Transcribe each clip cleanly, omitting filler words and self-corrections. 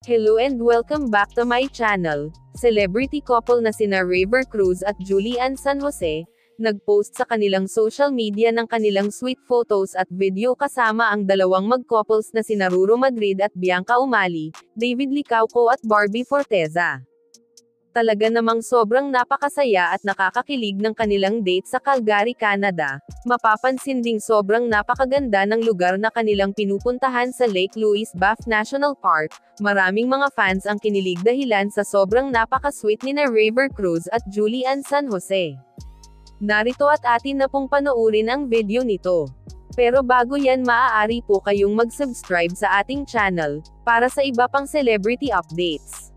Hello and welcome back to my channel. Celebrity couple na sina River Cruz at Julian San Jose, nagpost sa kanilang social media ng kanilang sweet photos at video kasama ang dalawang mag-couples na sina Ruro Madrid at Bianca Umali, David Licauco at Barbie Forteza. Talaga namang sobrang napakasaya at nakakakilig ng kanilang date sa Calgary, Canada. Mapapansin ding sobrang napakaganda ng lugar na kanilang pinupuntahan sa Lake Louise Baff National Park. Maraming mga fans ang kinilig dahilan sa sobrang napaka-sweet ni na River Cruz at Julian San Jose. Narito at atin na pong panoorin ang video nito. Pero bago yan, maaari po kayong mag-subscribe sa ating channel, para sa iba pang celebrity updates.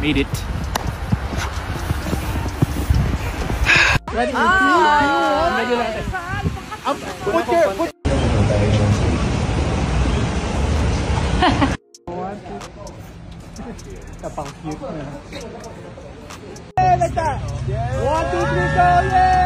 Made it. Ready? Put. Tapang cute na. Like that. 1, 2, 3, go! Yeah!